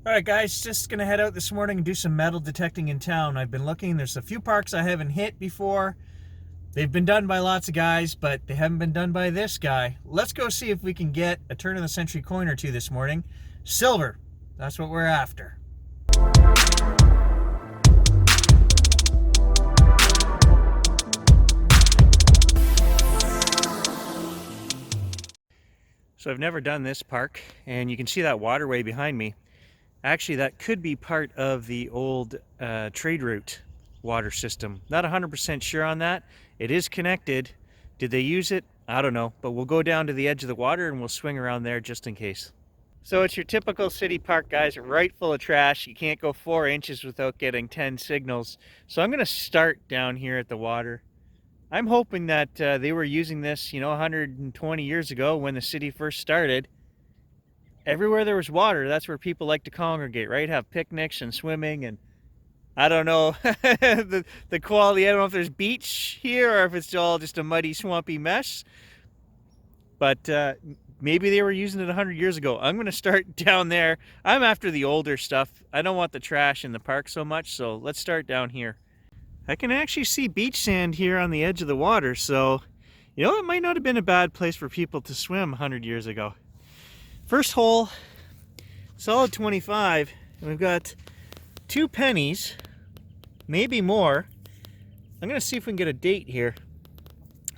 Alright guys, just gonna head out this morning and do some metal detecting in town. I've been looking, there's a few parks I haven't hit before. They've been done by lots of guys, but they haven't been done by this guy. Let's go see if we can get a turn of the century coin or two this morning. Silver, that's what we're after. So I've never done this park, and you can see that waterway behind me. Actually, that could be part of the old trade route water system. Not 100% sure on that. It is connected. Did they use it? I don't know, but we'll go down to the edge of the water and we'll swing around there just in case. So it's your typical city park, guys, right full of trash. You can't go 4 inches without getting 10 signals. So I'm gonna start down here at the water. I'm hoping that they were using this, 120 years ago when the city first started. Everywhere there was water, that's where people like to congregate, right? Have picnics and swimming, and I don't know the quality. I don't know if there's beach here or if it's all just a muddy, swampy mess. But maybe they were using it 100 years ago. I'm going to start down there. I'm after the older stuff. I don't want the trash in the park so much, so let's start down here. I can actually see beach sand here on the edge of the water, so it might not have been a bad place for people to swim 100 years ago. First hole, solid 25, and we've got 2 pennies, maybe more. I'm gonna see if we can get a date here.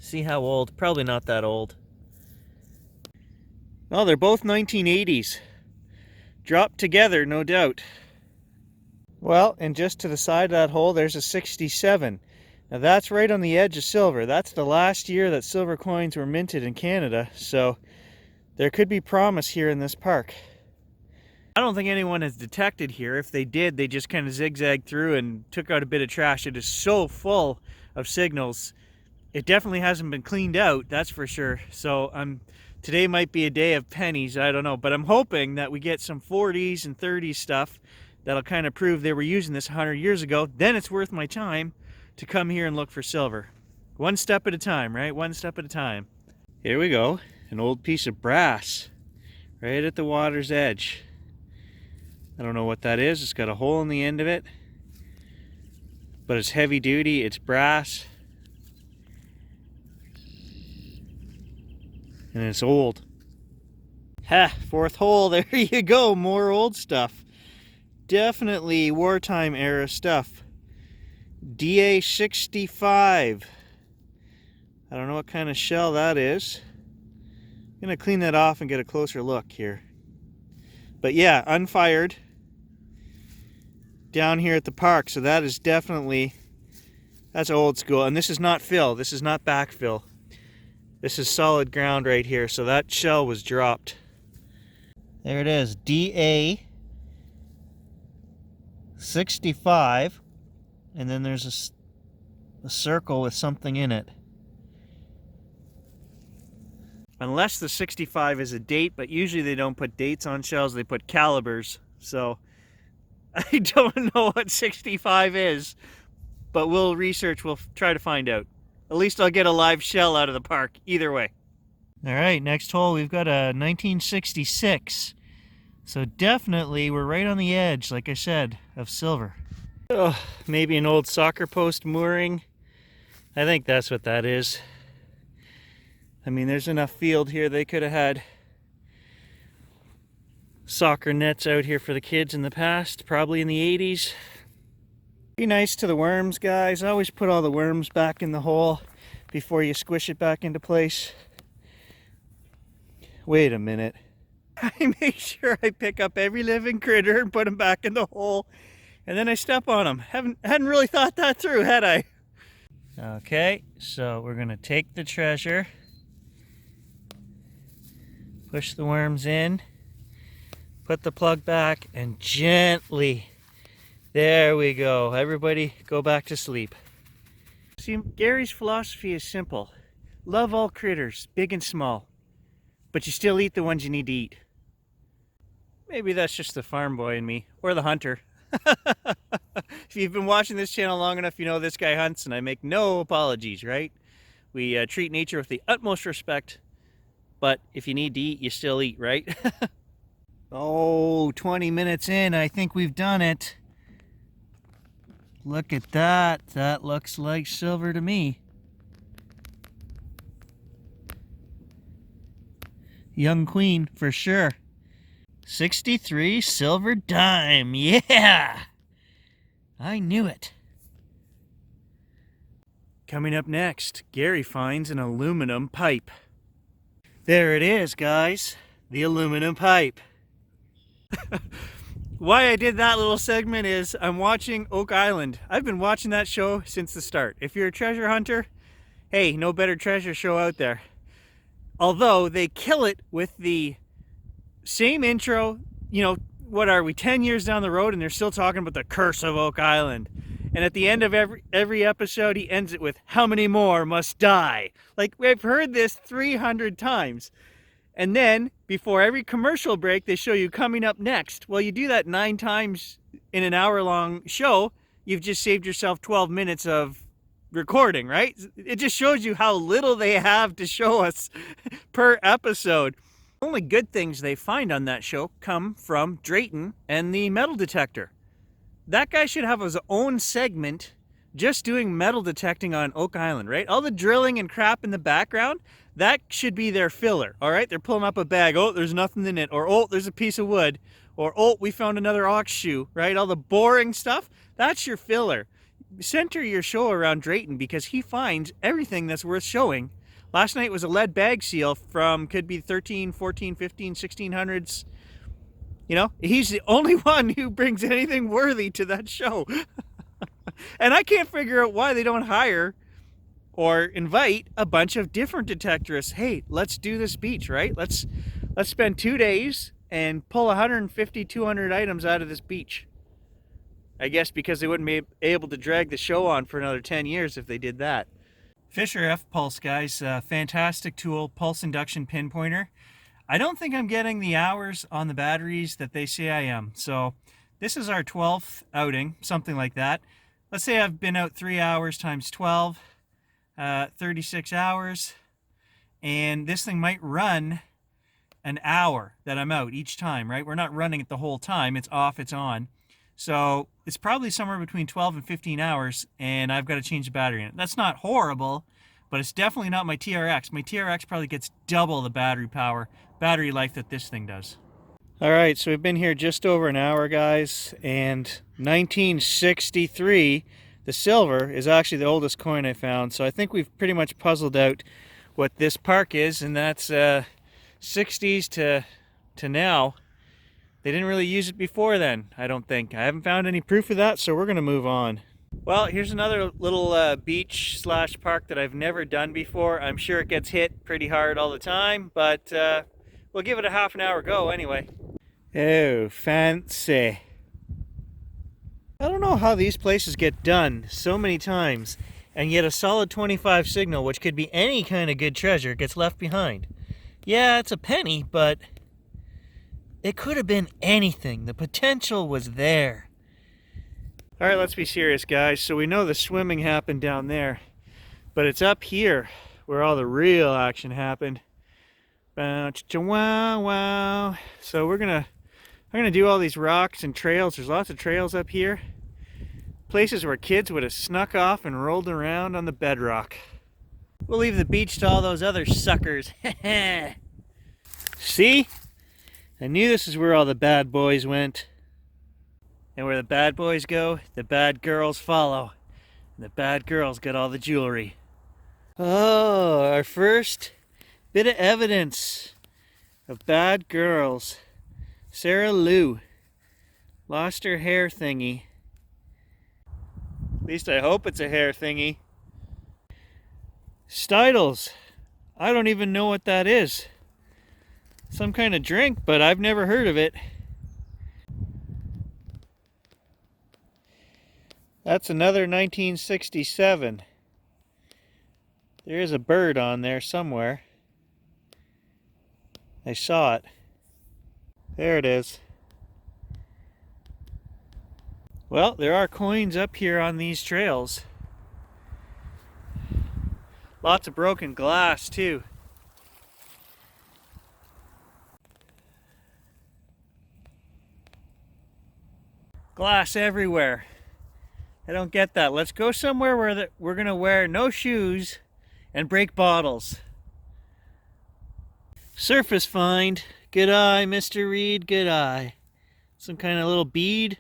See how old, probably not that old. Oh, they're both 1980s. Dropped together, no doubt. Well, and just to the side of that hole, there's a 67. Now that's right on the edge of silver. That's the last year that silver coins were minted in Canada, so there could be promise here in this park. I don't think anyone has detected here. If they did, they just kind of zigzagged through and took out a bit of trash. It is so full of signals. It definitely hasn't been cleaned out, that's for sure. So today might be a day of pennies, I don't know. But I'm hoping that we get some 40s and 30s stuff that'll kind of prove they were using this 100 years ago. Then it's worth my time to come here and look for silver. One step at a time, right? One step at a time. Here we go. An old piece of brass right at the water's edge. I don't know what that is. It's got a hole in the end of it, but it's heavy duty. It's brass, and it's old. Ha! 4th hole. There you go. More old stuff. Definitely wartime era stuff. DA 65. I don't know what kind of shell that is. I'm gonna clean that off and get a closer look here. But yeah, unfired down here at the park. So that is definitely, that's old school. And this is not fill. This is not backfill. This is solid ground right here. So that shell was dropped. There it is, DA 65. And then there's a circle with something in it. Unless the 65 is a date, but usually they don't put dates on shells, they put calibers. So I don't know what 65 is, but we'll research, we'll try to find out. At least I'll get a live shell out of the park, either way. All right, next hole, we've got a 1966. So definitely we're right on the edge, like I said, of silver. Oh, maybe an old soccer post mooring. I think that's what that is. I mean, there's enough field here. They could have had soccer nets out here for the kids in the past, probably in the 80s. Be nice to the worms, guys. Always put all the worms back in the hole before you squish it back into place. Wait a minute. I make sure I pick up every living critter and put them back in the hole, and then I step on them. Hadn't really thought that through, had I? Okay, so we're gonna take the treasure. Push the worms in, put the plug back, and gently, there we go. Everybody go back to sleep. See, Gary's philosophy is simple. Love all critters, big and small, but you still eat the ones you need to eat. Maybe that's just the farm boy in me, or the hunter. If you've been watching this channel long enough, you know this guy hunts, and I make no apologies, right? We treat nature with the utmost respect. But if you need to eat, you still eat, right? Oh, 20 minutes in, I think we've done it. Look at that. That looks like silver to me. Young queen, for sure. 63 silver dime. Yeah! I knew it. Coming up next, Gary finds an aluminum pipe. There it is, guys. The aluminum pipe. Why I did that little segment is I'm watching Oak Island. I've been watching that show since the start. If you're a treasure hunter, hey, no better treasure show out there. Although they kill it with the same intro, you know, what are we, 10 years down the road and they're still talking about the curse of Oak Island. And at the end of every episode, he ends it with, how many more must die? Like, we've heard this 300 times. And then, before every commercial break, they show you coming up next. Well, you do that 9 times in an hour-long show, you've just saved yourself 12 minutes of recording, right? It just shows you how little they have to show us per episode. The only good things they find on that show come from Drayton and the metal detector. That guy should have his own segment just doing metal detecting on Oak Island, right? All the drilling and crap in the background, that should be their filler, all right? They're pulling up a bag, oh, there's nothing in it, or oh, there's a piece of wood, or oh, we found another ox shoe, right? All the boring stuff, that's your filler. Center your show around Drayton because he finds everything that's worth showing. Last night was a lead bag seal from, could be 13, 14, 15, 1600s. You know, he's the only one who brings anything worthy to that show. And I can't figure out why they don't hire or invite a bunch of different detectorists. Hey, let's do this beach, right? Let's spend 2 days and pull 150, 200 items out of this beach. I guess because they wouldn't be able to drag the show on for another 10 years if they did that. Fisher F-Pulse, guys, fantastic tool, pulse induction pinpointer. I don't think I'm getting the hours on the batteries that they say I am. So this is our 12th outing, something like that. Let's say I've been out 3 hours times 12, 36 hours. And this thing might run an hour that I'm out each time, right? We're not running it the whole time. It's off, it's on. So it's probably somewhere between 12 and 15 hours, and I've got to change the battery in it. That's not horrible, but it's definitely not my TRX. My TRX probably gets double the battery life that this thing does. All right, so we've been here just over an hour, guys, and 1963, the silver, is actually the oldest coin I found. So I think we've pretty much puzzled out what this park is, and that's 60s to now. They didn't really use it before then, I don't think. I haven't found any proof of that, so we're going to move on. Well, here's another little beach slash park that I've never done before. I'm sure it gets hit pretty hard all the time, but we'll give it a half an hour go anyway. Oh, fancy. I don't know how these places get done so many times, and yet a solid 25 signal, which could be any kind of good treasure, gets left behind. Yeah, it's a penny, but it could have been anything. The potential was there. All right, let's be serious, guys. So we know the swimming happened down there, but it's up here where all the real action happened. Wow, wow. So I'm gonna do all these rocks and trails. There's lots of trails up here. Places where kids would have snuck off and rolled around on the bedrock. We'll leave the beach to all those other suckers. See? I knew this is where all the bad boys went. And where the bad boys go, the bad girls follow. And the bad girls get all the jewelry. Oh, our first bit of evidence of bad girls. Sarah Lou lost her hair thingy. At least I hope it's a hair thingy. Steidles. I don't even know what that is. Some kind of drink, but I've never heard of it. That's another 1967. There is a bird on there somewhere. I saw it. There it is. Well, there are coins up here on these trails. Lots of broken glass too. Glass everywhere. I don't get that. Let's go somewhere where we're gonna wear no shoes and break bottles. Surface find. Good eye, Mr. Reed, good eye. Some kind of little bead,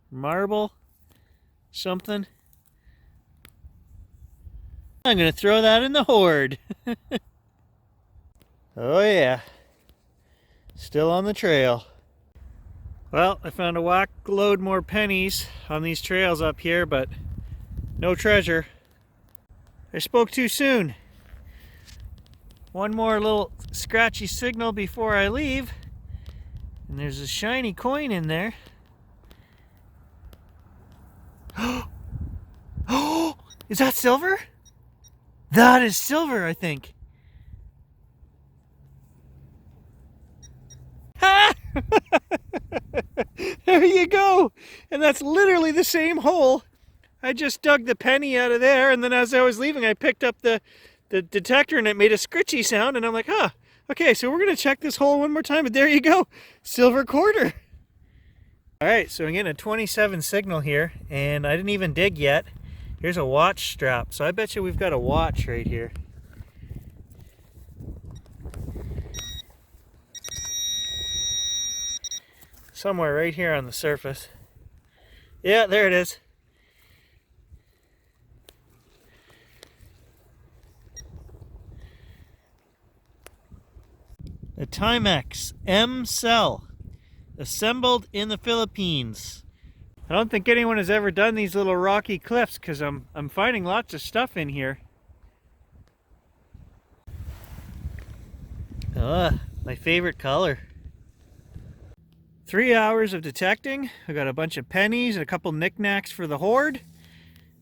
marble, something. I'm gonna throw that in the hoard. Oh yeah, still on the trail. Well, I found a whack load more pennies on these trails up here, but no treasure. I spoke too soon. One more little scratchy signal before I leave, and there's a shiny coin in there. Oh, is that silver? That is silver, I think. Ha! There you go. And that's literally the same hole. I just dug the penny out of there, and then as I was leaving, I picked up the detector, and it made a scritchy sound, and I'm like, huh, okay, so we're going to check this hole one more time, but there you go. Silver quarter. All right, so I'm getting a 27 signal here, and I didn't even dig yet. Here's a watch strap, so I bet you we've got a watch right here. Somewhere right here on the surface. Yeah, there it is. A Timex M cell, assembled in the Philippines. I don't think anyone has ever done these little rocky cliffs because I'm finding lots of stuff in here. My favorite color. 3 hours of detecting. I got a bunch of pennies and a couple knickknacks for the hoard,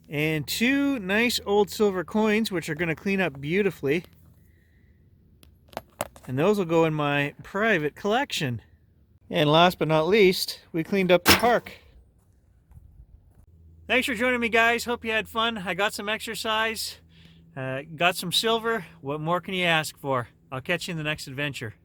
and 2 nice old silver coins, which are going to clean up beautifully. And those will go in my private collection. And last but not least, we cleaned up the park. Thanks for joining me, guys. Hope you had fun. I got some exercise, got some silver. What more can you ask for? I'll catch you in the next adventure.